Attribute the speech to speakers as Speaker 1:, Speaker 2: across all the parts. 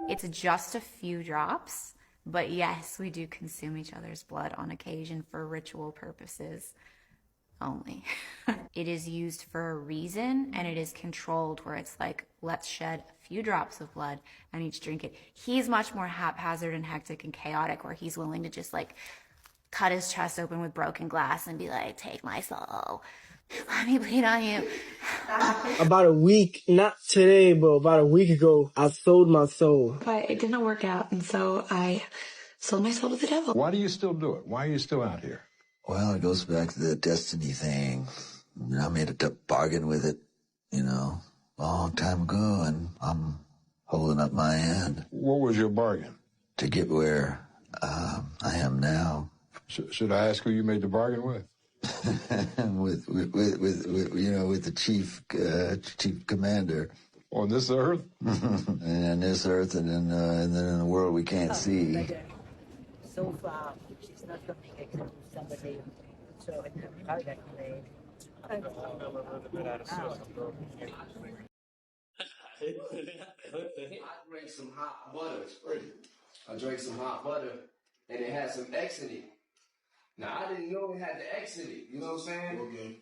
Speaker 1: It's just a few drops, but yes, we do consume each other's blood on occasion for ritual purposes only. It is used for a reason, and it is controlled where it's like, let's shed a few drops of blood and each drink it. He's much more haphazard and hectic and chaotic, where he's willing to just like cut his chest open with broken glass and be like, take my soul. Let me bleed on you.
Speaker 2: About a week, not today, but about a week ago, I sold my soul.
Speaker 3: But it didn't work out, and so I sold my soul to the devil.
Speaker 4: Why do you still do it? Why are you still out here?
Speaker 5: Well, it goes back to the destiny thing. I made a bargain with it, a long time ago, and I'm holding up my end.
Speaker 4: What was your bargain?
Speaker 5: To get where I am now.
Speaker 4: Should I ask who you made the bargain with?
Speaker 5: with the chief commander.
Speaker 4: On this earth?
Speaker 5: And this earth, and then in the world we can't see.
Speaker 6: So far, she's not coming except somebody. So in her product way. I
Speaker 7: drank some hot butter. I drank some hot butter, and it had some X in it. Now, I didn't know it had the X in it. You know what I'm saying? Okay.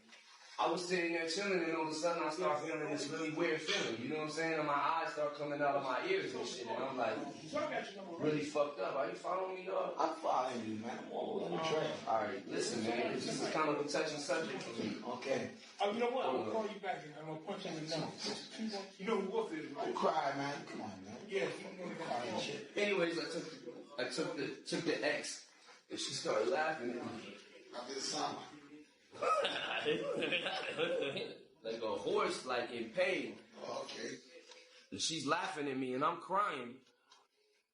Speaker 7: I was sitting there chilling, and all of a sudden, I started feeling this really weird feeling. You know what I'm saying? And my eyes start coming out of my ears and shit. And I'm like, really fucked up. Are you following me, dog?
Speaker 5: I'm following you, man. I'm all on the train.
Speaker 7: All right, listen, man. This is kind of a touching subject for me.
Speaker 5: Okay.
Speaker 8: Oh, you know what? I'm going to call you back, and I'm going to punch in the nose. You know who Wolf is, right?
Speaker 5: Don't cry, man. Come on, man.
Speaker 8: Yeah, you know that shit.
Speaker 7: Anyways, I took the X, and she started laughing at me.
Speaker 5: I did something.
Speaker 7: Like a horse, like in pain.
Speaker 5: Oh, okay.
Speaker 7: And she's laughing at me, and I'm crying.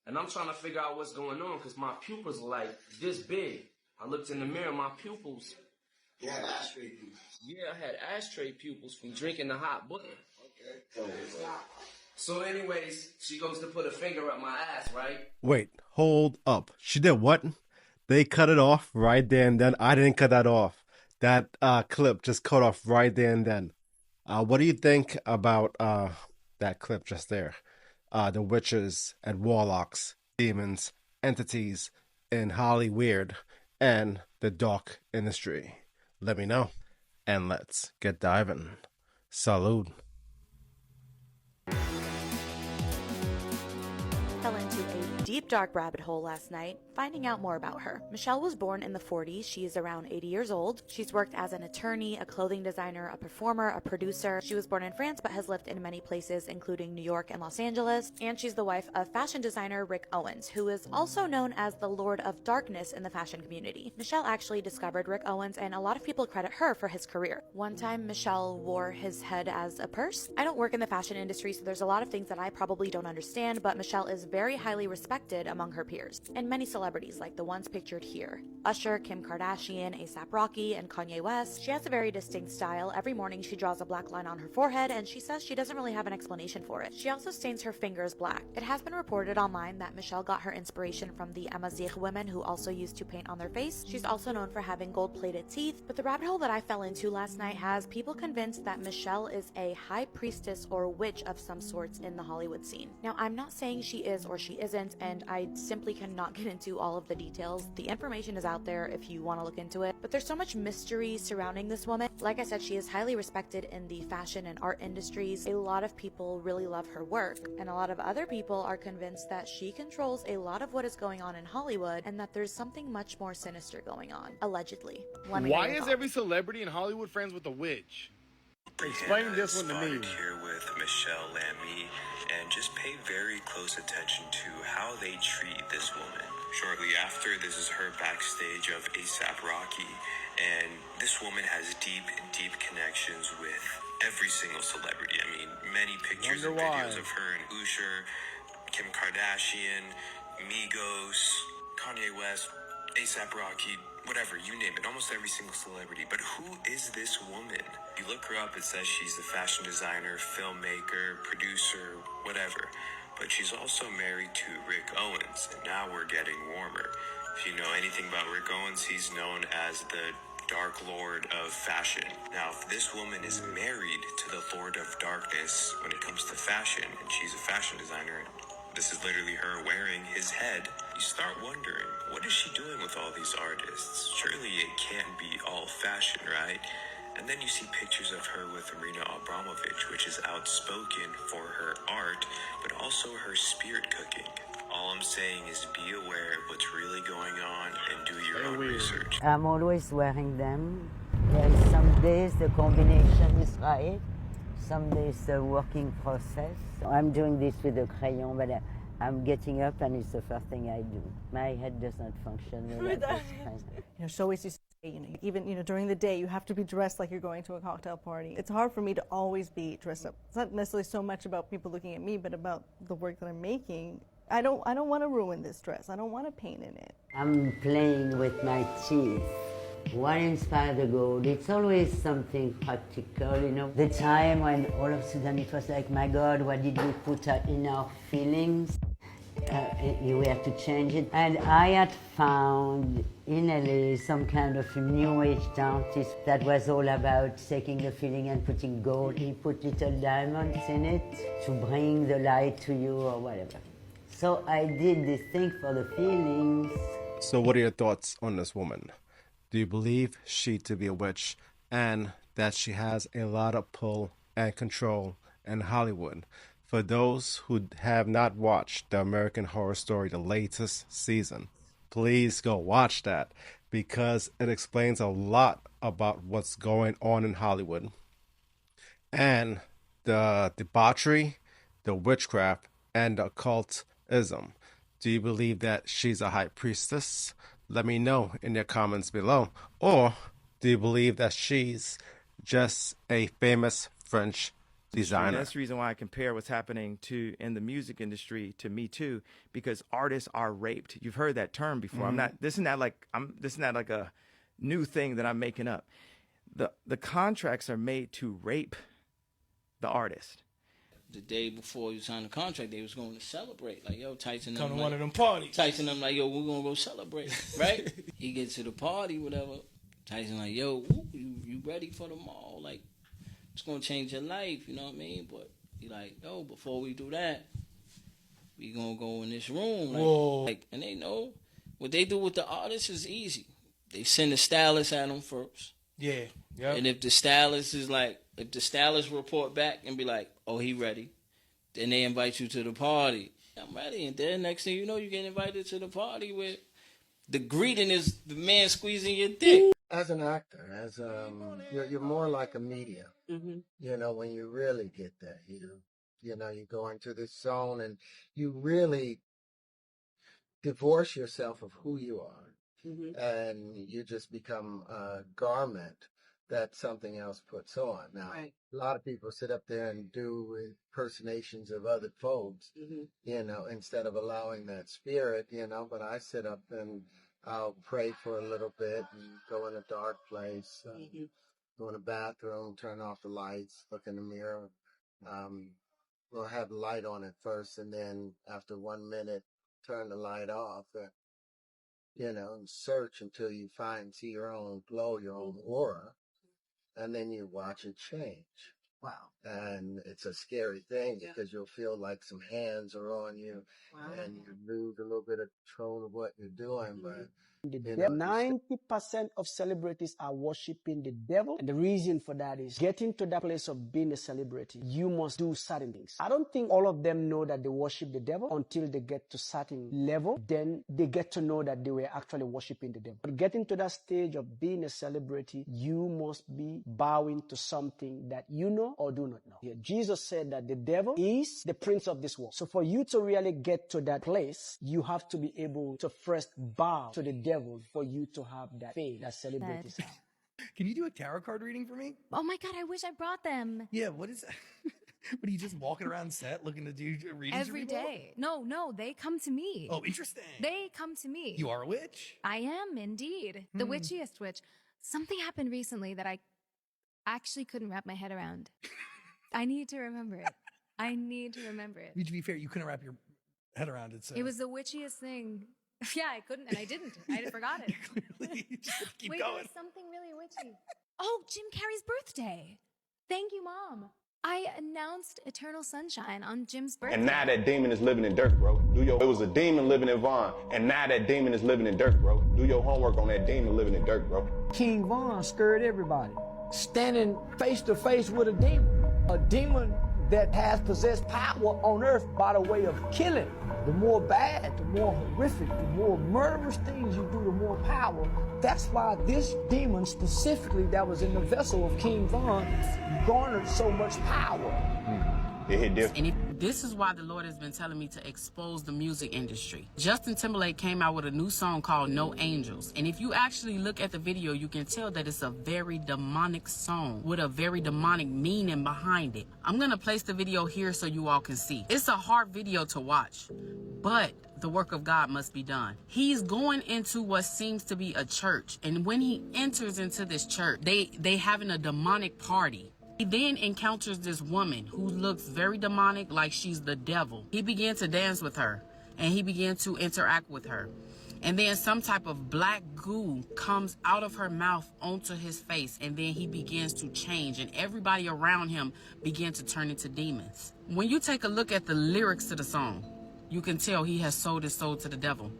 Speaker 7: And I'm trying to figure out what's going on, because my pupils are like this big. I looked in the mirror, my pupils.
Speaker 5: You had ashtray pupils.
Speaker 7: Yeah, I had ashtray pupils from drinking the hot butter.
Speaker 5: Okay.
Speaker 7: So anyways, she goes to put a finger up my ass, right?
Speaker 9: Wait, hold up. She did what? They cut it off right there and then. I didn't cut that off. That clip just cut off right there and then. What do you think about that clip just there? The witches and warlocks, demons, entities in Hollyweird, and the dark industry. Let me know. And let's get diving. Salud.
Speaker 10: Fell into a deep dark rabbit hole last night, finding out more about her. Michèle was born in the 40s. She is around 80 years old. She's worked as an attorney, a clothing designer, a performer, a producer. She was born in France but has lived in many places, including New York and Los Angeles. And she's the wife of fashion designer Rick Owens, who is also known as the Lord of Darkness in the fashion community. Michèle actually discovered Rick Owens, and a lot of people credit her for his career. One time, Michèle wore his head as a purse. I don't work in the fashion industry, so there's a lot of things that I probably don't understand, but Michèle is very highly respected among her peers. And many celebrities, like the ones pictured here. Usher, Kim Kardashian, A$AP Rocky, and Kanye West. She has a very distinct style. Every morning she draws a black line on her forehead, and she says she doesn't really have an explanation for it. She also stains her fingers black. It has been reported online that Michèle got her inspiration from the Amazigh women, who also used to paint on their face. She's also known for having gold-plated teeth, but the rabbit hole that I fell into last night has people convinced that Michèle is a high priestess or witch of some sorts in the Hollywood scene. Now, I'm not saying she is or she isn't, and I simply cannot get into all of the details. The information is out there if you want to look into it, but there's so much mystery surrounding this woman. Like I said, she is highly respected in the fashion and art industries. A lot of people really love her work, and a lot of other people are convinced that she controls a lot of what is going on in Hollywood, and that there's something much more sinister going on, allegedly.
Speaker 8: Why is every celebrity in Hollywood friends with a witch? Explain this one to me.
Speaker 11: Here with Michèle Lamy, and just pay very close attention to how they treat this woman. Shortly after, this is her backstage of A$AP Rocky, and this woman has deep connections with every single celebrity. I mean, many pictures and videos of her and Usher, Kim Kardashian, Migos, Kanye West, A$AP Rocky, whatever, you name it, almost every single celebrity. But who is this woman? You look her up, it says she's a fashion designer, filmmaker, producer, whatever. But she's also married to Rick Owens, and now we're getting warmer. If you know anything about Rick Owens, he's known as the Dark Lord of Fashion. Now, if this woman is married to the Lord of Darkness when it comes to fashion, and she's a fashion designer, and this is literally her wearing his head, you start wondering, what is she doing with all these artists? Surely it can't be all fashion, right? And then you see pictures of her with Marina Abramovich, which is outspoken for her art, but also her spirit cooking. All I'm saying is be aware of what's really going on and do your own research.
Speaker 6: I'm always wearing them. Yes, some days the combination is right, some days the working process. I'm doing this with a crayon, but I'm getting up and it's the first thing I do. My head does not function without this kind.
Speaker 12: She always used to say, even during the day, you have to be dressed like you're going to a cocktail party. It's hard for me to always be dressed up. It's not necessarily so much about people looking at me, but about the work that I'm making. I don't want to ruin this dress. I don't want to paint in it.
Speaker 6: I'm playing with my teeth. What inspired the gold? It's always something practical, The time when all of a sudden it was like, my God, what did we put in our feelings? We have to change it. And I had found in LA some kind of new age artist that was all about taking the feeling and putting gold. He put little diamonds in it to bring the light to you or whatever. So I did this thing for the feelings.
Speaker 9: So what are your thoughts on this woman? Do you believe she to be a witch and that she has a lot of pull and control in Hollywood? For those who have not watched the American Horror Story, the latest season, please go watch that because it explains a lot about what's going on in Hollywood and the debauchery, the witchcraft, and the occultism. Do you believe that she's a high priestess? Let me know in your comments below. Or do you believe that she's just a famous French designer?
Speaker 13: That's the reason why I compare what's happening in the music industry to Me Too, because artists are raped. You've heard that term before.
Speaker 9: Mm-hmm.
Speaker 13: This is not like a new thing that I'm making up. The contracts are made to rape the artist.
Speaker 14: The day before you signed the contract, they was going to celebrate. Like, yo, Tyson.
Speaker 15: Come to one of them parties.
Speaker 14: Tyson, I'm like, yo, we're going to go celebrate, right? He gets to the party, whatever. Tyson like, yo, you ready for the mall? Like, it's going to change your life, you know what I mean? But he like, yo, before we do that, we going to go in this room. Like, and they know what they do with the artists is easy. They send the stylist at them first.
Speaker 15: Yeah. Yep.
Speaker 14: And if the stylist report back and be like, oh, he ready, then they invite you to the party. I'm ready. And then next thing you know, you get invited to the party where the greeting is the man squeezing your dick.
Speaker 16: As an actor, you're more like a medium.
Speaker 17: Mm-hmm.
Speaker 16: When you really get that, you go into this zone and you really divorce yourself of who you are.
Speaker 17: Mm-hmm.
Speaker 16: And you just become a garment that something else puts on. Now,
Speaker 17: Right.
Speaker 16: A lot of people sit up there and do impersonations of other folks,
Speaker 17: Mm-hmm.
Speaker 16: Instead of allowing that spirit, but I sit up and I'll pray for a little bit and go in a dark place,
Speaker 17: Mm-hmm.
Speaker 16: go in the bathroom, turn off the lights, look in the mirror. We'll have the light on at first, and then after 1 minute, turn the light off. And search until you see your own glow, your own aura, and then you watch it change.
Speaker 17: Wow.
Speaker 16: And it's a scary thing
Speaker 17: Yeah.
Speaker 16: because you'll feel like some hands are on you,
Speaker 17: Wow.
Speaker 16: and you lose a little bit of control of what you're doing. But
Speaker 18: 90% of celebrities are worshiping the devil. And the reason for that is getting to that place of being a celebrity, you must do certain things. I don't think all of them know that they worship the devil until they get to certain level. Then they get to know that they were actually worshiping the devil. But getting to that stage of being a celebrity, you must be bowing to something that you know or do not know. Yeah, Jesus said that the devil is the prince of this world. So for you to really get to that place, you have to be able to first bow to the devil for you to have that faith that celebrities have.
Speaker 15: Can you do a tarot card reading for me?
Speaker 19: Oh my God, I wish I brought them.
Speaker 15: Yeah, what is that? What are you just walking around set looking to do readings
Speaker 19: Every
Speaker 15: for people?
Speaker 19: day. No, they come to me.
Speaker 15: Oh, interesting.
Speaker 19: They come to me.
Speaker 15: You are a witch?
Speaker 19: I am indeed. The witchiest witch. Something happened recently that I actually couldn't wrap my head around. I need to remember it.
Speaker 15: To be fair, you couldn't wrap your head around it. So.
Speaker 19: It was the witchiest thing Yeah, I couldn't, and I didn't. I forgot it.
Speaker 15: Keep
Speaker 19: Wait,
Speaker 15: going.
Speaker 19: there was something really witchy. Oh, Jim Carrey's birthday. Thank you, Mom. I announced Eternal Sunshine on Jim's birthday.
Speaker 20: And now that demon is living in dirt, bro. It was a demon living in Vaughn, and now that demon is living in dirt, bro. Do your homework on that demon living in dirt, bro.
Speaker 21: King Von scared everybody. Standing face to face with a demon that has possessed power on earth by the way of killing. The more bad, the more horrific, the more murderous things you do, the more power. That's why this demon specifically that was in the vessel of King Von garnered so much power.
Speaker 20: It hit different.
Speaker 22: And this is why the Lord has been telling me to expose the music industry. Justin Timberlake came out with a new song called No Angels. And if you actually look at the video, you can tell that it's a very demonic song with a very demonic meaning behind it. I'm going to place the video here so you all can see. It's a hard video to watch, but the work of God must be done. He's going into what seems to be a church. And when he enters into this church, they having a demonic party. He then encounters this woman who looks very demonic, like she's the devil. He began to dance with her, and he began to interact with her. And then some type of black goo comes out of her mouth onto his face, and then he begins to change, and everybody around him began to turn into demons. When you take a look at the lyrics to the song, you can tell he has sold his soul to the devil.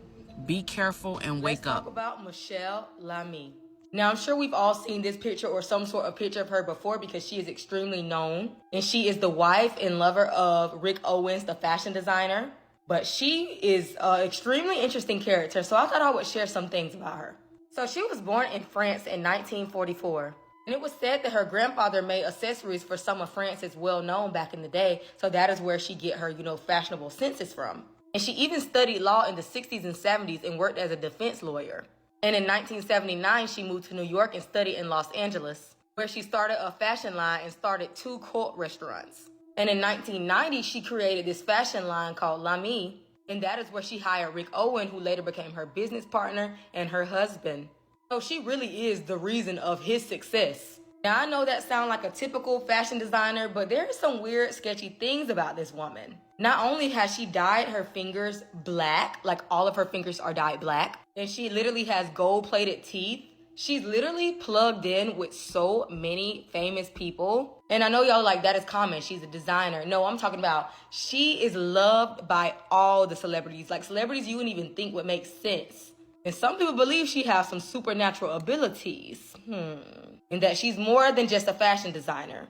Speaker 22: Be careful and wake
Speaker 23: Let's
Speaker 22: up.
Speaker 23: talk about Michèle Lamy. Now, I'm sure we've all seen this picture or some sort of picture of her before because she is extremely known. And she is the wife and lover of Rick Owens, the fashion designer. But she is an extremely interesting character, so I thought I would share some things about her. So she was born in France in 1944. And it was said that her grandfather made accessories for some of France's well-known back in the day. So that is where she get her, fashionable senses from. And she even studied law in the 60s and 70s and worked as a defense lawyer. And in 1979, she moved to New York and studied in Los Angeles, where she started a fashion line and started 2 cult restaurants. And in 1990, she created this fashion line called Lamy, and that is where she hired Rick Owens, who later became her business partner and her husband. So she really is the reason of his success. Now, I know that sounds like a typical fashion designer, but there are some weird, sketchy things about this woman. Not only has she dyed her fingers black, like all of her fingers are dyed black, and she literally has gold-plated teeth. She's literally plugged in with so many famous people. And I know y'all like, that is common. She's a designer. No, I'm talking about she is loved by all the celebrities. Like celebrities you wouldn't even think would make sense. And some people believe she has some supernatural abilities. And that she's more than just a fashion designer.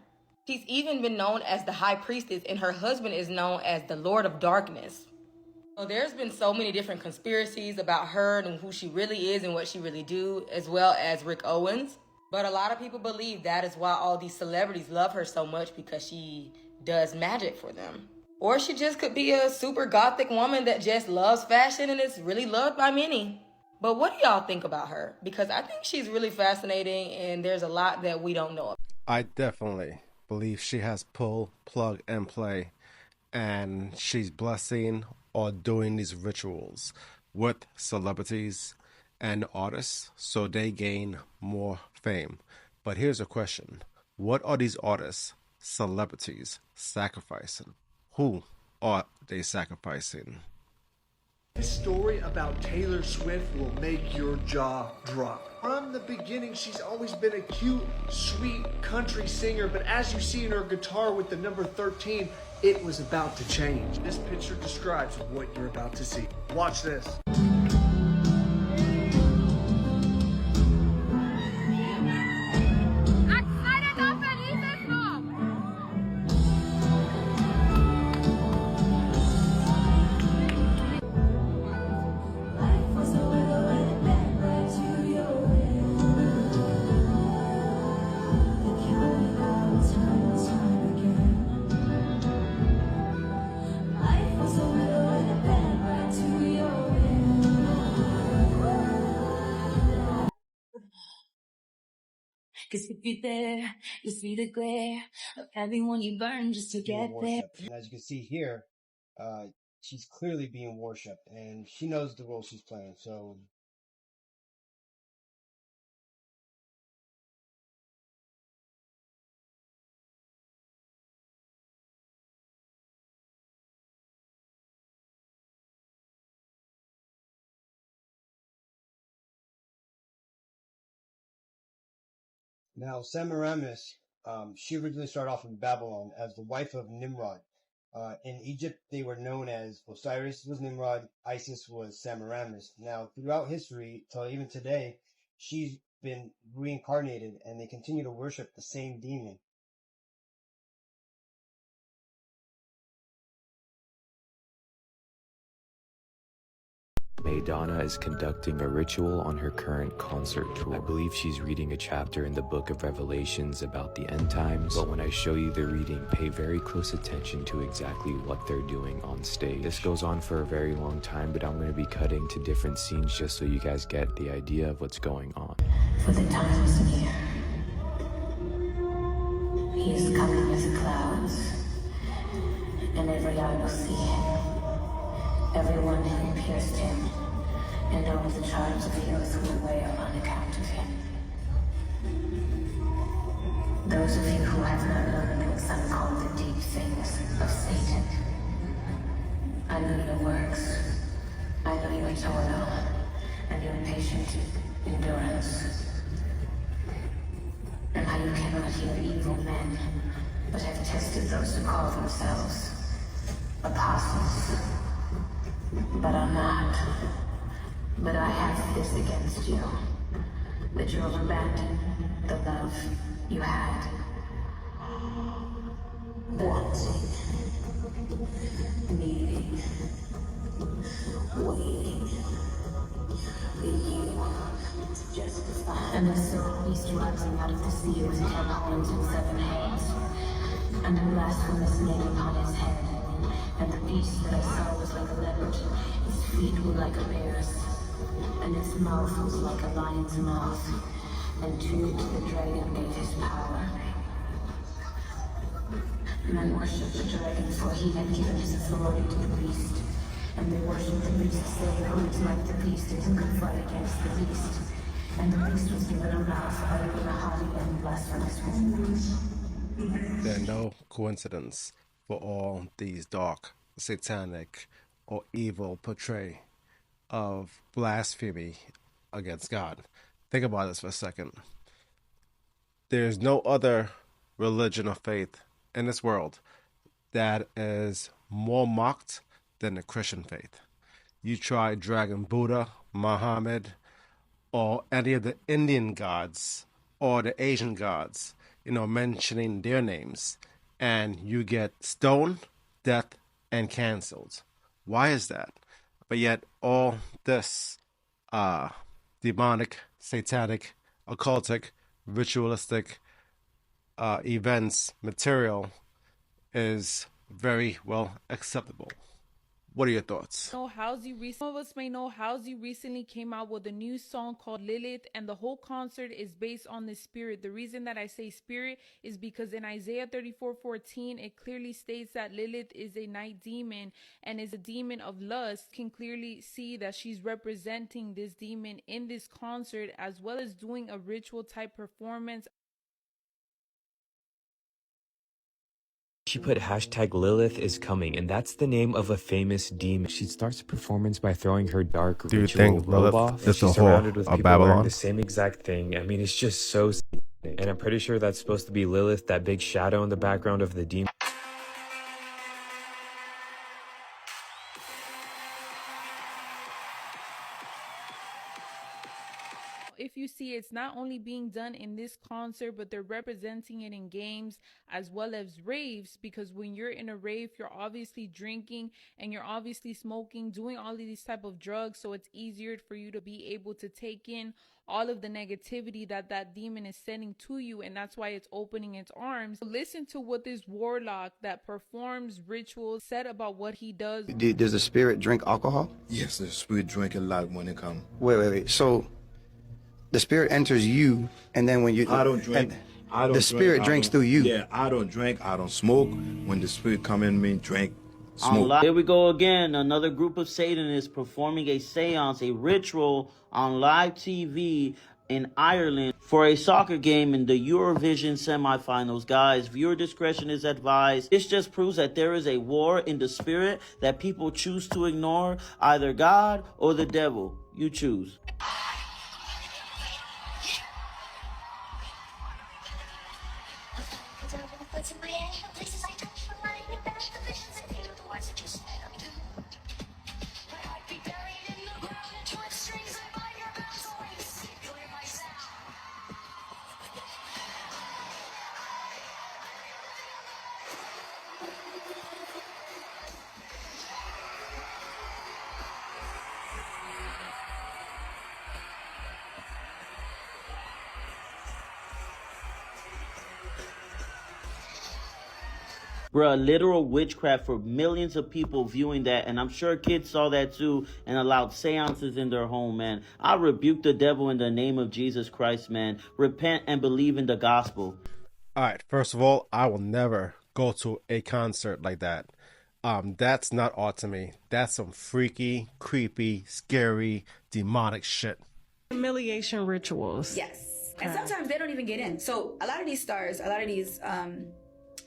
Speaker 23: She's even been known as the High Priestess, and her husband is known as the Lord of Darkness. So there's been so many different conspiracies about her and who she really is and what she really do, as well as Rick Owens. But a lot of people believe that is why all these celebrities love her so much, because she does magic for them. Or she just could be a super gothic woman that just loves fashion and is really loved by many. But what do y'all think about her? Because I think she's really fascinating and there's a lot that we don't know.
Speaker 9: I definitely believe she has pull, plug, and play. And she's blessing or doing these rituals with celebrities and artists so they gain more fame. But here's a question. What are these artists, celebrities, sacrificing? Who are they sacrificing?
Speaker 24: This story about Taylor Swift will make your jaw drop. From the beginning, she's always been a cute, sweet country singer, but as you see in her guitar with the number 13, it was about to change. This picture describes what you're about to see. Watch this.
Speaker 25: Cause if you're there, you see the glare of everyone you burn just to get there.
Speaker 26: And as you can see here, she's clearly being worshipped, and she knows the role she's playing. So Now, Semiramis, she originally started off in Babylon as the wife of Nimrod. In Egypt, they were known as Osiris was Nimrod, Isis was Semiramis. Now, throughout history, till even today, she's been reincarnated, and they continue to worship the same demon.
Speaker 11: Madonna is conducting a ritual on her current concert tour. I believe she's reading a chapter in the book of Revelations about the end times, but when I show you the reading, pay very close attention to exactly what they're doing on stage. This goes on for a very long time, but I'm going to be cutting to different scenes just so you guys get the idea of what's going on.
Speaker 25: For the time is near. He is coming with the clouds, and every eye will see him. Everyone who pierced him, and all the tribes of the earth will wail on account of him. Those of you who have not learned what some call the deep things of Satan, I know your works. I know your toil and your patient endurance, and how you cannot hear evil men, but have tested those who call themselves apostles. But I'm not. But I have this against you, that you have abandoned the love you had. Wanting, needing, waiting for you to justify. And I saw a beast rising out of the sea with 10 horns and 7 heads, and a blasphemous name upon his head. And the beast that I saw was like a leopard, its feet were like a bear's, and its mouth was like a lion's mouth, and to the dragon gave his power. Men worshipped the dragon, for he had given his authority to the beast, and they worshipped the beast, saying, who is like the beast, and who can fight against the beast? And the beast was given a mouth, uttering a haughty and blasphemous word.
Speaker 9: There are no coincidence for all these dark, satanic, or evil portray of blasphemy against God. Think about this for a second. There's no other religion or faith in this world that is more mocked than the Christian faith. You try dragging Buddha, Muhammad, or any of the Indian gods or the Asian gods, mentioning their names, and you get stoned, death, and canceled. Why is that? But yet all this demonic, satanic, occultic, ritualistic events, material is very well acceptable. What are your thoughts?
Speaker 1: Some of us may know Halsey recently came out with a new song called Lilith, and the whole concert is based on the spirit. The reason that I say spirit is because in Isaiah 34:14, it clearly states that Lilith is a night demon and is a demon of lust. You can clearly see that she's representing this demon in this concert, as well as doing a ritual type performance.
Speaker 11: She put hashtag Lilith is coming, and that's the name of a famous demon. She starts the performance by throwing her dark
Speaker 9: Do you
Speaker 11: ritual
Speaker 9: think
Speaker 11: robe
Speaker 9: Lilith
Speaker 11: off.
Speaker 9: is the
Speaker 11: She's
Speaker 9: whore
Speaker 11: surrounded with
Speaker 9: of
Speaker 11: people wearing
Speaker 9: Babylon?
Speaker 11: the same exact thing. I mean, it's just so satanic. And I'm pretty sure that's supposed to be Lilith, that big shadow in the background of the demon.
Speaker 1: If you see, it's not only being done in this concert, but they're representing it in games as well as raves, because when you're in a rave, you're obviously drinking and you're obviously smoking, doing all of these type of drugs, so it's easier for you to be able to take in all of the negativity that that demon is sending to you, and that's why it's opening its arms. Listen to what this warlock that performs rituals said about what he does.
Speaker 2: Does the spirit drink alcohol?
Speaker 3: Yes, the spirit drink a lot when it comes.
Speaker 2: Wait. So the spirit enters you, and then when you...
Speaker 3: I don't drink.
Speaker 2: The spirit drinks through you.
Speaker 3: Yeah, I don't drink. I don't smoke. When the spirit come in me, drink, smoke.
Speaker 4: Here we go again. Another group of Satanists performing a seance, a ritual on live TV in Ireland for a soccer game in the Eurovision semifinals. Guys, viewer discretion is advised. This just proves that there is a war in the spirit that people choose to ignore, either God or the devil. You choose. Bruh, literal witchcraft for millions of people viewing that, and I'm sure kids saw that too and allowed seances in their home, man. I rebuke the devil in the name of Jesus Christ, man. Repent and believe in the gospel.
Speaker 9: All right, first of all, I will never go to a concert like that. That's not odd to me. That's some freaky, creepy, scary, demonic shit.
Speaker 5: Humiliation rituals.
Speaker 6: Yes. And sometimes they don't even get in. So a lot of these stars, a lot of these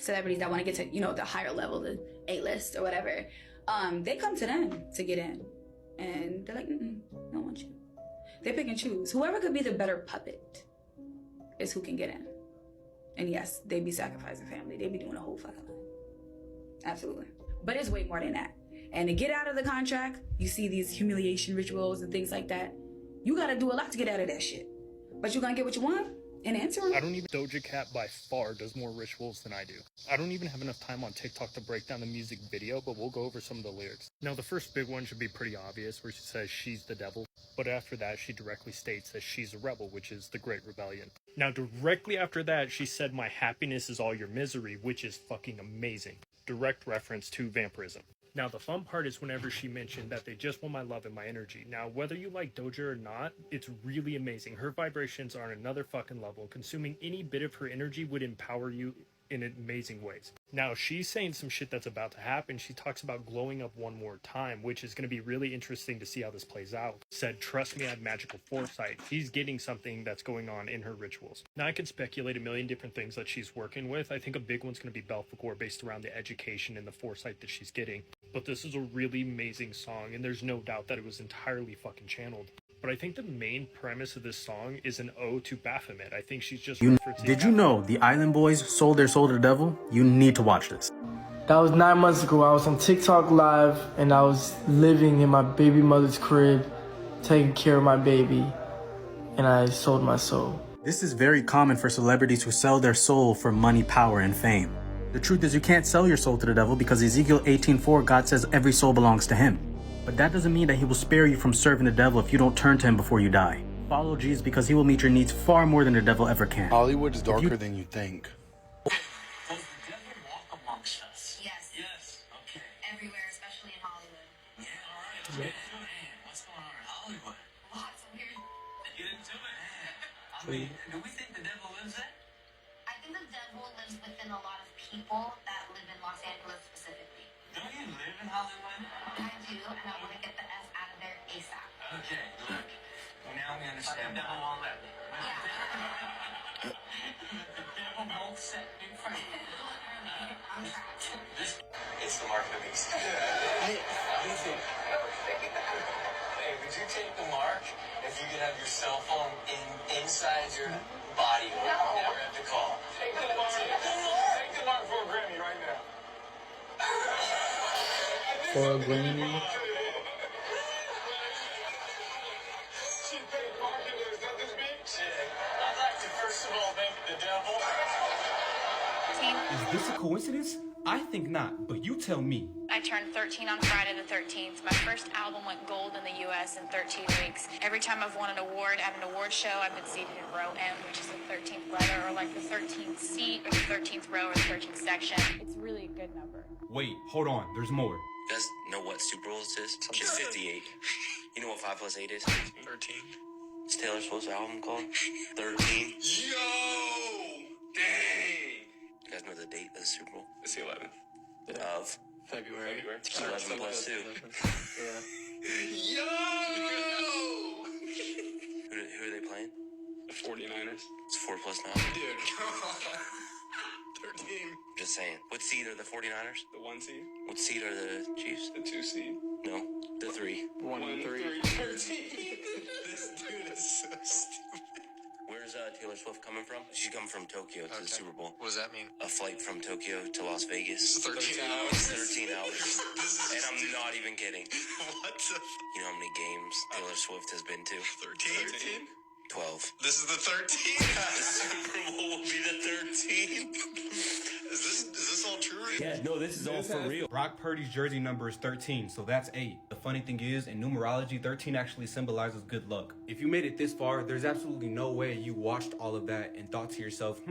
Speaker 6: celebrities that want to get to, you know, the higher level, the A-list or whatever, they come to them to get in. And they're like, don't want you. They pick and choose. Whoever could be the better puppet is who can get in. And yes, they be sacrificing family. They be doing a whole fucking lot. Absolutely. But it's way more than that. And to get out of the contract, you see these humiliation rituals and things like that. You got to do a lot to get out of that shit. But you going to get what you want in the interim.
Speaker 7: I don't even... Doja Cat by far does more rituals than I do. I don't even have enough time on TikTok to break down the music video, but we'll go over some of the lyrics. Now, the first big one should be pretty obvious, where she says she's the devil. But after that, she directly states that she's a rebel, which is the Great Rebellion. Now, directly after that, she said, my happiness is all your misery, which is fucking amazing. Direct reference to vampirism. Now, the fun part is whenever she mentioned that they just want my love and my energy. Now, whether you like Doja or not, it's really amazing. Her vibrations are on another fucking level. Consuming any bit of her energy would empower you in amazing ways. Now, she's saying some shit that's about to happen. She talks about glowing up one more time, which is going to be really interesting to see how this plays out. Said, trust me, I have magical foresight. She's getting something that's going on in her rituals. Now, I could speculate a million different things that she's working with. I think a big one's going to be Belphegor, based around the education and the foresight that she's getting. But this is a really amazing song, and there's no doubt that it was entirely fucking channeled. But I think the main premise of this song is an ode to Baphomet. I think she's just referencing...
Speaker 8: Did you know the Island Boys sold their soul to the devil? You need to watch this.
Speaker 10: That was 9 months ago. I was on TikTok live, and I was living in my baby mother's crib, taking care of my baby, and I sold my soul.
Speaker 8: This is very common for celebrities who sell their soul for money, power, and fame. The truth is you can't sell your soul to the devil because Ezekiel 18:4, God says every soul belongs to him. But that doesn't mean that he will spare you from serving the devil if you don't turn to him before you die. Follow Jesus because he will meet your needs far more than the devil ever can.
Speaker 12: Hollywood is darker than you think.
Speaker 27: Does the devil walk amongst us? Yes. Yes. Okay. Everywhere, especially in Hollywood. Yeah, all right. Man, what's going on in Hollywood? Lots of weird. Get into it. I mean, do we think the devil lives there? I think the devil lives within a lot of people that live in Los Angeles specifically. Do you live in Hollywood? I do, and I want to get the F out of there ASAP. Okay, look. Well, now we understand. The devil won't let me. Yeah. The devil won't set me free. I'm trapped. It's the mark of the beast. Hey, would you take the mark if you could have your cell phone inside your body? No. Never have to call. Take the mark. Take the mark for a Grammy right now.
Speaker 10: For a Grammy?
Speaker 27: I'd like to first of all thank the devil.
Speaker 28: Is this a coincidence? I think not, but you tell me.
Speaker 29: I turned 13 on Friday the 13th. My first album went gold in the US in 13 weeks. Every time I've won an award at an award show, I've been seated in row M, which is the 13th letter, or like the 13th seat, or the 13th row, or the 13th section. It's really a good number.
Speaker 28: Wait, hold on, there's more.
Speaker 11: You guys know what Super Bowl is? It's 58. You know what 5 plus 8 is? 13. What's Taylor Swift's album called? 13.
Speaker 27: Yo! Dang!
Speaker 11: You guys know the date of the Super Bowl?
Speaker 27: It's the 11th.
Speaker 11: Of?
Speaker 27: February.
Speaker 11: 11 plus 2.
Speaker 27: Yeah. Yo!
Speaker 11: Who are they playing?
Speaker 27: The 49ers.
Speaker 11: It's 4 plus 9.
Speaker 27: Dude, come on. 13.
Speaker 11: Just saying. What seed are the 49ers?
Speaker 27: The 1 seed.
Speaker 11: What seed are the Chiefs?
Speaker 27: The 2 seed.
Speaker 11: No, the 3.
Speaker 27: 1 and 3. 13. This dude is so stupid.
Speaker 11: Where's Where's Taylor Swift coming from? She's coming from Tokyo to the Super Bowl.
Speaker 13: What does that mean?
Speaker 11: A flight from Tokyo to Las Vegas.
Speaker 13: 13 hours.
Speaker 11: 13 hours. And I'm not even kidding.
Speaker 13: What the?
Speaker 11: You know how many games Taylor Swift has been to?
Speaker 13: 13?
Speaker 11: 12.
Speaker 13: This is the 13th?
Speaker 11: The Super Bowl will be the 13th.
Speaker 13: Is this all true?
Speaker 11: Yeah, no, this is all for real.
Speaker 28: Brock Purdy's jersey number is 13, so that's 8. The funny thing is, in numerology, 13 actually symbolizes good luck. If you made it this far, there's absolutely no way you watched all of that and thought to yourself,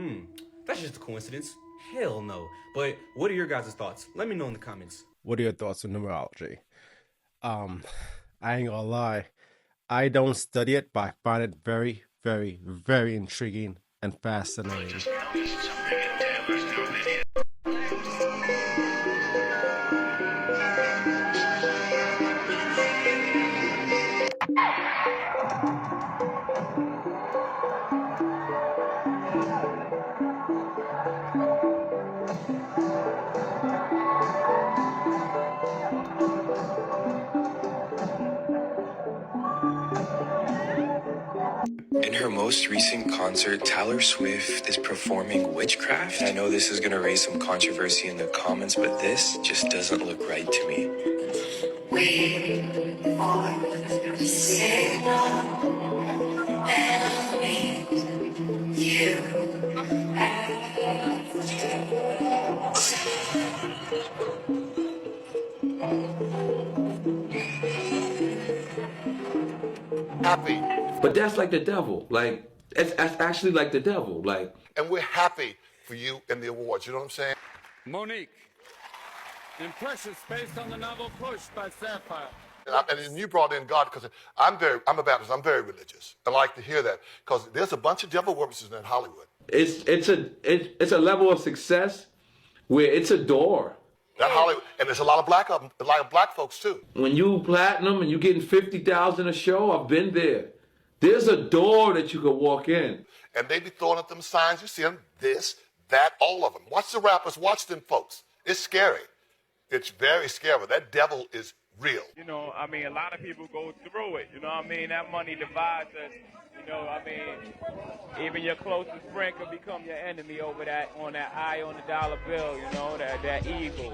Speaker 28: that's just a coincidence. Hell no. But what are your guys' thoughts? Let me know in the comments.
Speaker 9: What are your thoughts on numerology? I ain't gonna lie. I don't study it, but I find it very, very, very intriguing and fascinating.
Speaker 11: In her most recent concert, Taylor Swift is performing Witchcraft. I know this is going to raise some controversy in the comments, but this just doesn't look right to me.
Speaker 25: Wait for the signal, and I'll meet you
Speaker 14: happy.
Speaker 15: But that's like the devil. Like, that's actually like the devil. Like,
Speaker 14: and we're happy for you in the awards. You know what I'm saying?
Speaker 16: Monique. Impressions based on the novel Push by Sapphire.
Speaker 14: And you brought in God because I'm a Baptist. I'm very religious. I like to hear that because there's a bunch of devil worshippers in Hollywood.
Speaker 15: It's a level of success where it's a door.
Speaker 14: That Hollywood, and there's a lot of black folks too.
Speaker 15: When you platinum and you getting 50,000 a show, I've been there. There's a door that you could walk in.
Speaker 14: And they be throwing up them signs. You see them, this, that, all of them. Watch the rappers, watch them folks. It's scary. It's very scary. That devil is real.
Speaker 17: You know, I mean, a lot of people go through it. You know what I mean? That money divides us. You know, I mean, even your closest friend could become your enemy over that, on that eye on the dollar bill, you know, that evil,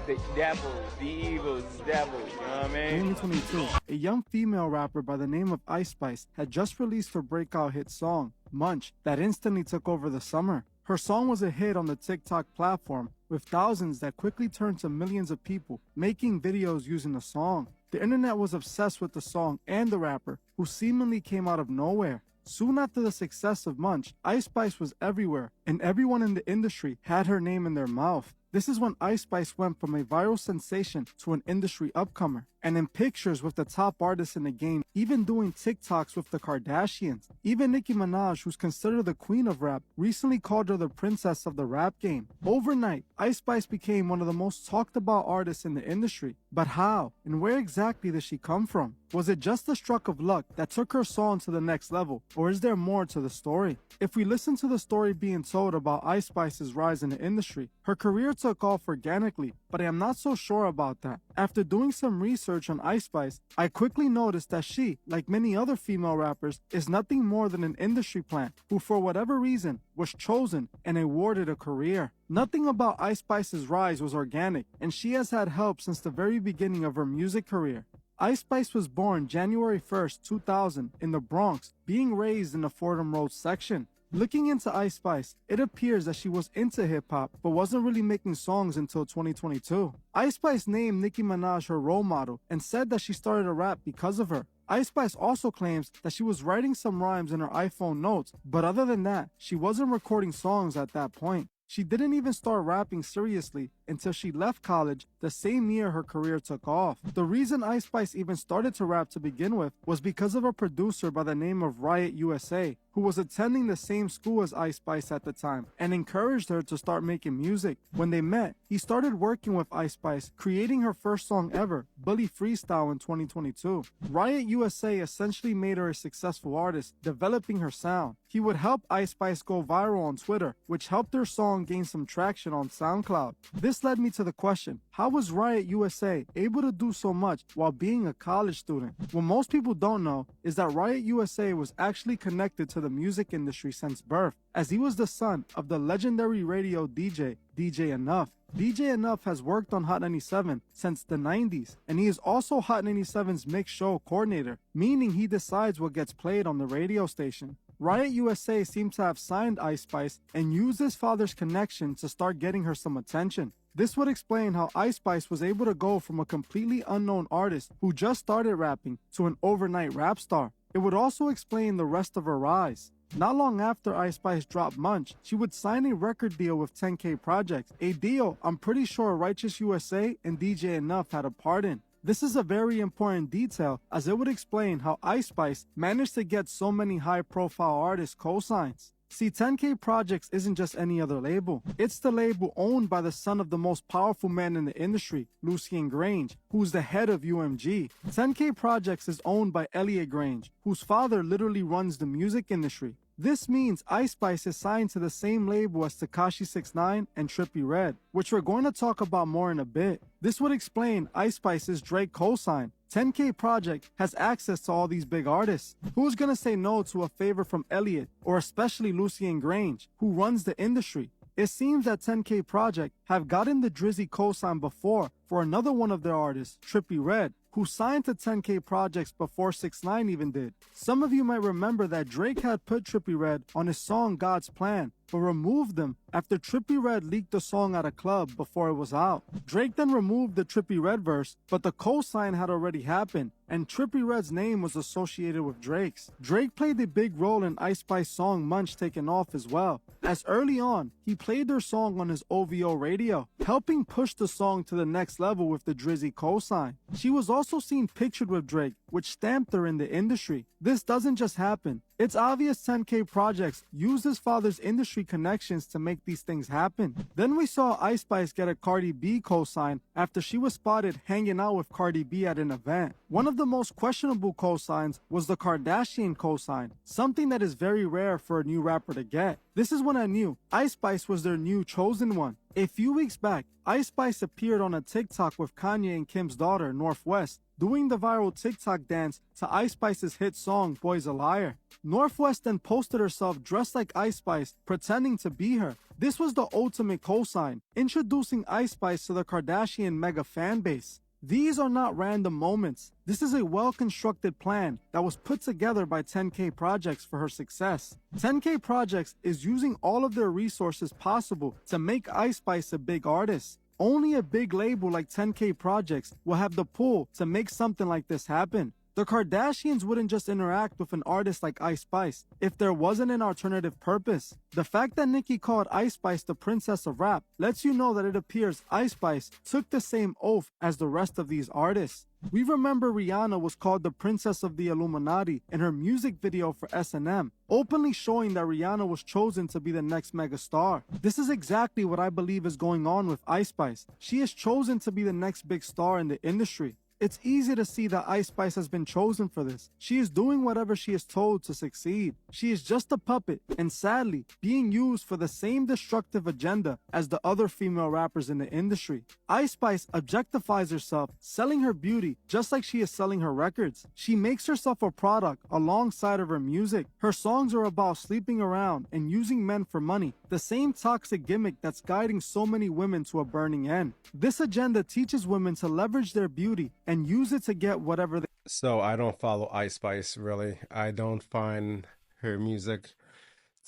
Speaker 17: the devils, you know what I mean?
Speaker 10: 2022, a young female rapper by the name of Ice Spice had just released her breakout hit song, Munch, that instantly took over the summer. Her song was a hit on the TikTok platform, with thousands that quickly turned to millions of people making videos using the song. The internet was obsessed with the song and the rapper, who seemingly came out of nowhere. Soon after the success of Munch, Ice Spice was everywhere, and everyone in the industry had her name in their mouth. This is when Ice Spice went from a viral sensation to an industry upcomer, and in pictures with the top artists in the game, even doing TikToks with the Kardashians. Even Nicki Minaj, who's considered the queen of rap, recently called her the princess of the rap game. Overnight, Ice Spice became one of the most talked about artists in the industry. But how, and where exactly did she come from? Was it just a stroke of luck that took her song to the next level, or is there more to the story? If we listen to the story being told about Ice Spice's rise in the industry, her career took off organically, but I am not so sure about that. After doing some research on Ice Spice, I quickly noticed that she, like many other female rappers, is nothing more than an industry plant who, for whatever reason, was chosen and awarded a career. Nothing about Ice Spice's rise was organic, and she has had help since the very beginning of her music career. Ice Spice was born January 1st, 2000 in the Bronx, being raised in the Fordham Road section. Looking into Ice Spice, it appears that she was into hip-hop, but wasn't really making songs until 2022. Ice Spice named Nicki Minaj her role model and said that she started to rap because of her. Ice Spice also claims that she was writing some rhymes in her iPhone notes, but other than that, she wasn't recording songs at that point. She didn't even start rapping seriously until she left college the same year her career took off. The reason Ice Spice even started to rap to begin with was because of a producer by the name of Riot USA, who was attending the same school as Ice Spice at the time and encouraged her to start making music. When they met, he started working with Ice Spice, creating her first song ever, Bully Freestyle, in 2022. Riot USA essentially made her a successful artist, developing her sound. He would help Ice Spice go viral on Twitter, which helped her song gain some traction on SoundCloud. This This led me to the question, how was Riot USA able to do so much while being a college student? What most people don't know is that Riot USA was actually connected to the music industry since birth, as he was the son of the legendary radio DJ, DJ Enough. DJ Enough has worked on Hot 97 since the 90s, and he is also Hot 97's mix show coordinator, meaning he decides what gets played on the radio station. Riot USA seems to have signed Ice Spice and used his father's connection to start getting her some attention. This would explain how Ice Spice was able to go from a completely unknown artist who just started rapping to an overnight rap star. It would also explain the rest of her rise. Not long after Ice Spice dropped Munch, she would sign a record deal with 10K Projects, a deal I'm pretty sure Righteous USA and DJ Enough had a part in. This is a very important detail, as it would explain how Ice Spice managed to get so many high-profile artists cosigns. See, 10K Projects isn't just any other label. It's the label owned by the son of the most powerful man in the industry, Lucien Grange, who's the head of UMG. 10K Projects is owned by Elliot Grange, whose father literally runs the music industry. This means Ice Spice is signed to the same label as Tekashi 6ix9ine and Trippie Redd, which we're going to talk about more in a bit. This would explain Ice Spice's Drake cosign. 10K Project has access to all these big artists. Who's gonna say no to a favor from Elliot, or especially Lucien Grange, who runs the industry? It seems that 10K Project have gotten the Drizzy cosign before for another one of their artists, Trippie Redd, who signed to 10K Projects before 6ix9ine even did. Some of you might remember that Drake had put Trippie Redd on his song God's Plan, but removed them after Trippie Redd leaked the song at a club before it was out. Drake then removed the Trippie Redd verse, but the cosign had already happened, and Trippie Redd's name was associated with Drake's. Drake played a big role in Ice Spice's song Munch taking off as well, as early on, he played their song on his OVO radio, helping push the song to the next level with the Drizzy cosign. She was also seen pictured with Drake, which stamped her in the industry. This doesn't just happen. It's obvious 10K Projects used his father's industry connections to make these things happen. Then we saw Ice Spice get a Cardi B cosign after she was spotted hanging out with Cardi B at an event. One of the most questionable cosigns was the Kardashian cosign, something that is very rare for a new rapper to get. This is when I knew Ice Spice was their new chosen one. A few weeks back, Ice Spice appeared on a TikTok with Kanye and Kim's daughter, Northwest, doing the viral TikTok dance to Ice Spice's hit song, Boy's a Liar. Northwest then posted herself dressed like Ice Spice, pretending to be her. This was the ultimate cosign, introducing Ice Spice to the Kardashian mega fan base. These are not random moments. This is a well-constructed plan that was put together by 10K Projects for her success. 10K Projects is using all of their resources possible to make Ice Spice a big artist. Only a big label like 10K Projects will have the pull to make something like this happen. The Kardashians wouldn't just interact with an artist like Ice Spice if there wasn't an alternative purpose. The fact that Nicki called Ice Spice the princess of rap lets you know that it appears Ice Spice took the same oath as the rest of these artists. We remember Rihanna was called the princess of the Illuminati in her music video for S&M, openly showing that Rihanna was chosen to be the next megastar. This is exactly what I believe is going on with Ice Spice. She is chosen to be the next big star in the industry. It's easy to see that Ice Spice has been chosen for this. She is doing whatever she is told to succeed. She is just a puppet, and sadly, being used for the same destructive agenda as the other female rappers in the industry. Ice Spice objectifies herself, selling her beauty just like she is selling her records. She makes herself a product alongside of her music. Her songs are about sleeping around and using men for money, the same toxic gimmick that's guiding so many women to a burning end. This agenda teaches women to leverage their beauty and use it to get whatever they...
Speaker 9: So I don't follow Ice Spice, really. I don't find her music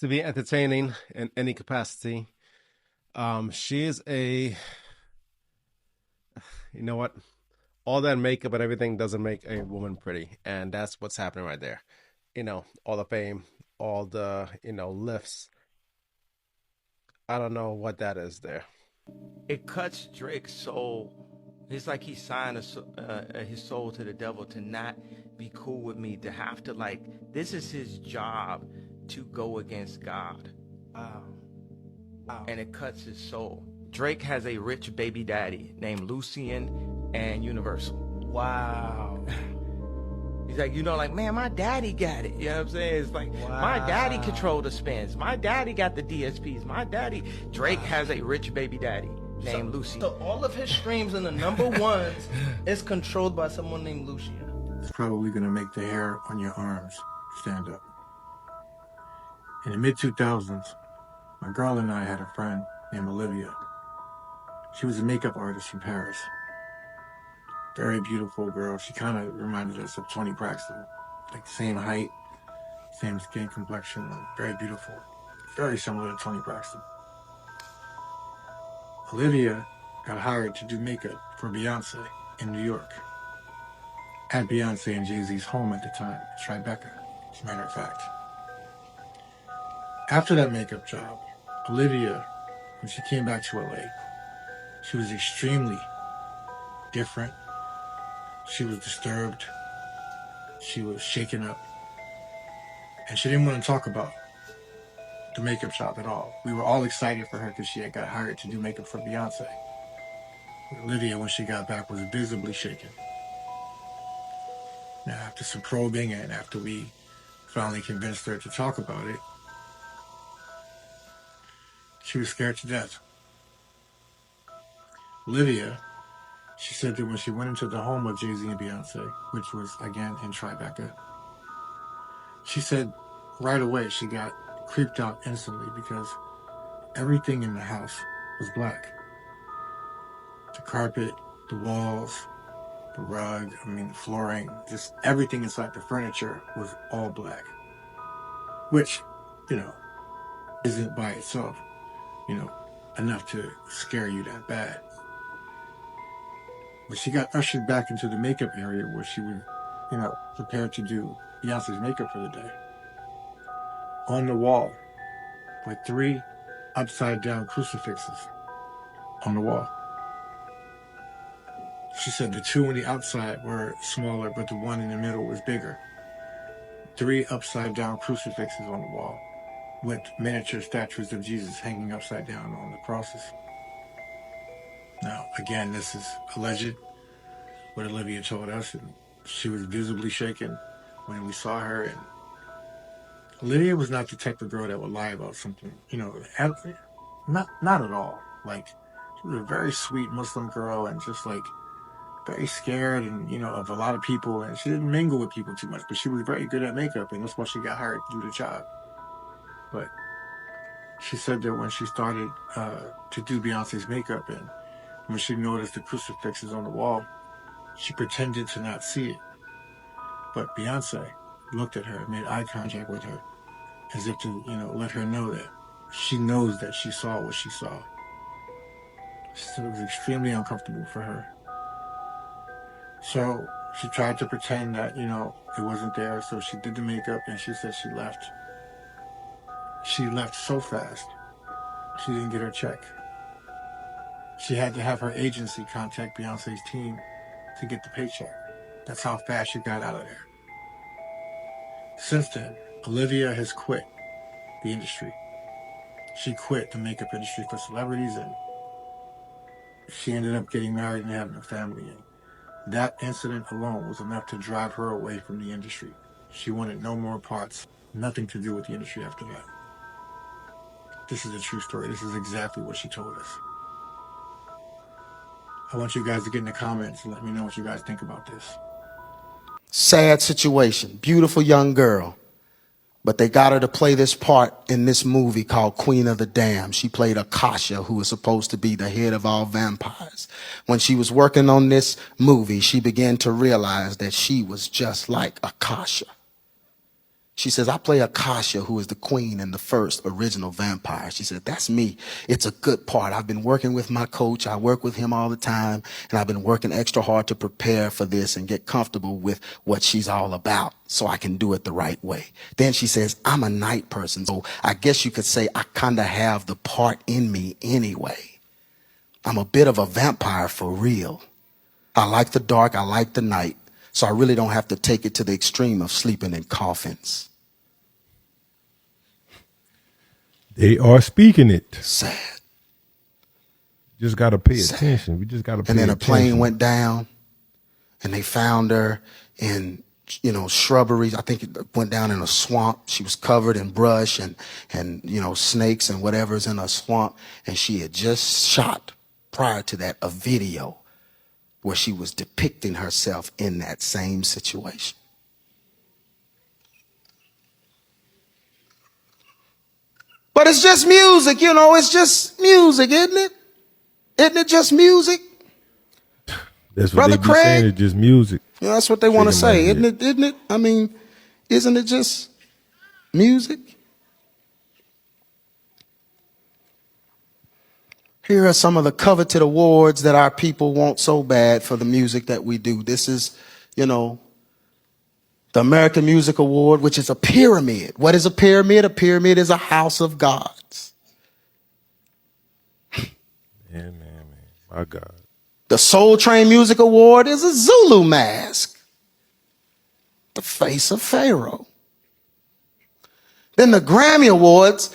Speaker 9: to be entertaining in any capacity. She is a... You know what? All that makeup and everything doesn't make a woman pretty. And that's what's happening right there. You know, all the fame, all the, lifts. I don't know what that is there.
Speaker 1: It cuts Drake's soul. It's like he signed his soul to the devil to not be cool with me, to have to, this is his job to go against God. Wow. And it cuts his soul. Drake has a rich baby daddy named Lucien and Universal. Wow. He's like, man, my daddy got it. You know what I'm saying? It's like, my daddy controlled the spins. My daddy got the DSPs. My daddy. Drake has a rich baby daddy. named Lucy.
Speaker 2: So all of his streams and the number ones is controlled by someone named Lucia.
Speaker 18: It's probably going to make the hair on your arms stand up. In the mid-2000s, my girl and I had a friend named Olivia. She was a makeup artist from Paris. Very beautiful girl. She kind of reminded us of Toni Braxton. Like same height, same skin complexion, very beautiful. Very similar to Toni Braxton. Olivia got hired to do makeup for Beyoncé in New York. At Beyoncé and Jay-Z's home at the time, Tribeca, as a matter of fact. After that makeup job, Olivia, when she came back to LA, she was extremely different. She was disturbed. She was shaken up. And she didn't want to talk about the makeup shop at all. We were all excited for her because she had got hired to do makeup for Beyoncé. Olivia, when she got back, was visibly shaken. Now, after some probing and after we finally convinced her to talk about it, she was scared to death. Olivia, she said that when she went into the home of Jay-Z and Beyoncé, which was, again, in Tribeca, she said right away she got creeped out instantly because everything in the house was black. The carpet, the walls, the rug, the flooring, just everything inside the furniture was all black. Which, isn't by itself, enough to scare you that bad. But she got ushered back into the makeup area where she was, prepared to do Beyonce's makeup for the day. On the wall were 3 upside-down crucifixes on the wall. She said the 2 on the outside were smaller, but the one in the middle was bigger. 3 upside-down crucifixes on the wall with miniature statues of Jesus hanging upside down on the crosses. Now, again, this is alleged, what Olivia told us, and she was visibly shaken when we saw her. And Olivia was not the type of girl that would lie about something, not at all. Like, she was a very sweet Muslim girl and just very scared and, of a lot of people, and she didn't mingle with people too much, but she was very good at makeup, and that's why she got hired to do the job. But she said that when she started to do Beyonce's makeup, and when she noticed the crucifixes on the wall, she pretended to not see it. But Beyonce looked at her, made eye contact with her, as if to, let her know that she knows that she saw what she saw. So it was extremely uncomfortable for her. So she tried to pretend that, it wasn't there. So she did the makeup and she said she left. She left so fast, she didn't get her check. She had to have her agency contact Beyonce's team to get the paycheck. That's how fast she got out of there. Since then, Olivia has quit the industry. She quit the makeup industry for celebrities, and she ended up getting married and having a family. And that incident alone was enough to drive her away from the industry. She wanted no more parts, nothing to do with the industry after that. This is a true story. This is exactly what she told us. I want you guys to get in the comments and let me know what you guys think about this.
Speaker 19: Sad situation. Beautiful young girl. But they got her to play this part in this movie called Queen of the Damned. She played Akasha, who was supposed to be the head of all vampires. When she was working on this movie, she began to realize that she was just like Akasha. She says, I play Akasha, who is the queen and the first original vampire. She said, that's me. It's a good part. I've been working with my coach. I work with him all the time. And I've been working extra hard to prepare for this and get comfortable with what she's all about so I can do it the right way. Then she says, I'm a night person. So I guess you could say I kind of have the part in me anyway. I'm a bit of a vampire for real. I like the dark. I like the night. So I really don't have to take it to the extreme of sleeping in coffins.
Speaker 20: They are speaking it.
Speaker 19: Sad.
Speaker 20: Just got to pay attention. We just got to pay attention.
Speaker 19: And then a plane went down and they found her in, shrubberies. I think it went down in a swamp. She was covered in brush and snakes and whatever's in a swamp. And she had just shot prior to that, a video where she was depicting herself in that same situation. But it's just music, you know, it's just music, isn't it? Isn't it just music?
Speaker 20: That's what
Speaker 19: Brother
Speaker 20: they be
Speaker 19: Craig?
Speaker 20: saying, it's just music.
Speaker 19: You know, that's what they want to
Speaker 20: Shaking my
Speaker 19: say,
Speaker 20: head.
Speaker 19: isn't it? I mean, isn't it just music? Here are some of the coveted awards that our people want so bad for the music that we do. This is, you know, the American Music Award, which is a pyramid. What is a pyramid? A pyramid is a house of gods.
Speaker 20: Man. My God.
Speaker 19: The Soul Train Music Award is a Zulu mask. The face of Pharaoh. Then the Grammy Awards,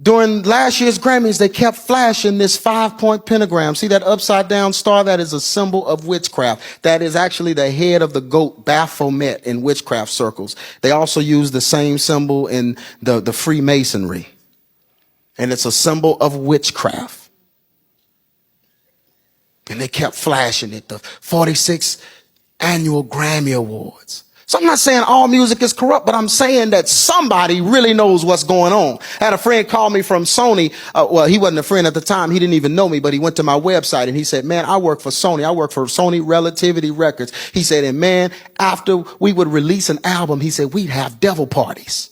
Speaker 19: during last year's Grammys, they kept flashing this 5-point pentagram. See that upside down star? That is a symbol of witchcraft. That is actually the head of the goat Baphomet in witchcraft circles. They also use the same symbol in the Freemasonry. And it's a symbol of witchcraft. And they kept flashing it, the 46th annual Grammy Awards. So I'm not saying all music is corrupt, but I'm saying that somebody really knows what's going on. I had a friend call me from Sony. Well, he wasn't a friend at the time. He didn't even know me, but he went to my website and he said, man, I work for Sony. I work for Sony Relativity Records. He said, and man, after we would release an album, he said, we'd have devil parties.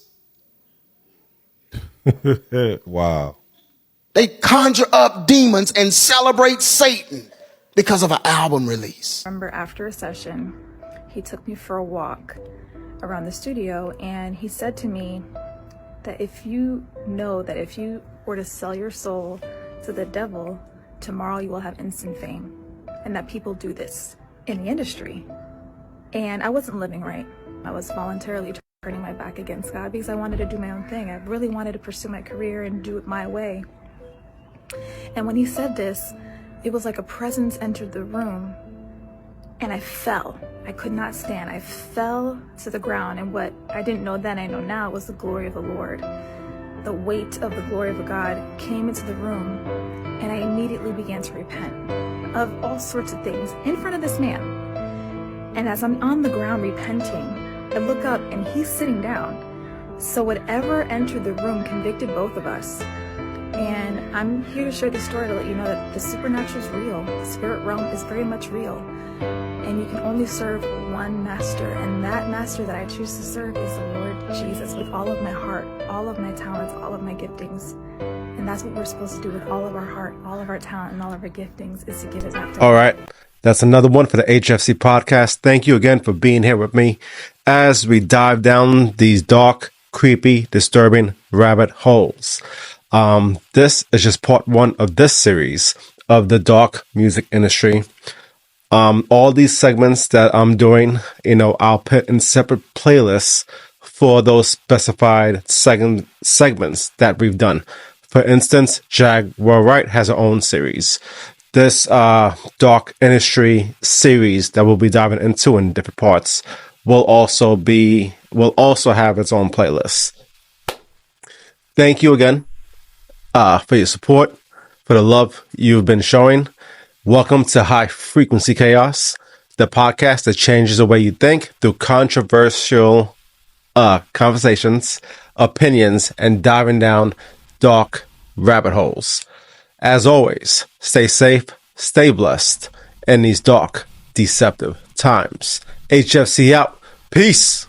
Speaker 20: Wow.
Speaker 19: They conjure up demons and celebrate Satan because of an album release.
Speaker 3: Remember, after a session, he took me for a walk around the studio and he said to me that if you know that if you were to sell your soul to the devil, tomorrow you will have instant fame, and that people do this in the industry. And I wasn't living right. I was voluntarily turning my back against God because I wanted to do my own thing. I really wanted to pursue my career and do it my way. And when he said this, it was like a presence entered the room and I fell. I could not stand. I fell to the ground, and what I didn't know then, I know now, was the glory of the Lord. The weight of the glory of God came into the room, and I immediately began to repent of all sorts of things in front of this man. And as I'm on the ground repenting, I look up and he's sitting down. So whatever entered the room convicted both of us. And I'm here to share the story to let you know that the supernatural is real. The spirit realm is very much real. And you can only serve one master. And that master that I choose to serve is the Lord Jesus, with all of my heart, all of my talents, all of my giftings. And that's what we're supposed to do with all of our heart, all of our talent, and all of our giftings, is to give it back to
Speaker 9: All right. That's another one for the HFC podcast. Thank you again for being here with me as we dive down these dark, creepy, disturbing rabbit holes. This is just part one of this series of the dark music industry. All these segments that I'm doing, I'll put in separate playlists for those specified segments that we've done. For instance, Jaguar Wright has her own series. This dark industry series that we'll be diving into in different parts will also have its own playlist. Thank you again for your support, for the love you've been showing. Welcome to High Frequency Chaos, the podcast that changes the way you think through controversial conversations, opinions, and diving down dark rabbit holes. As always, stay safe, stay blessed in these dark, deceptive times. HFC out. Peace.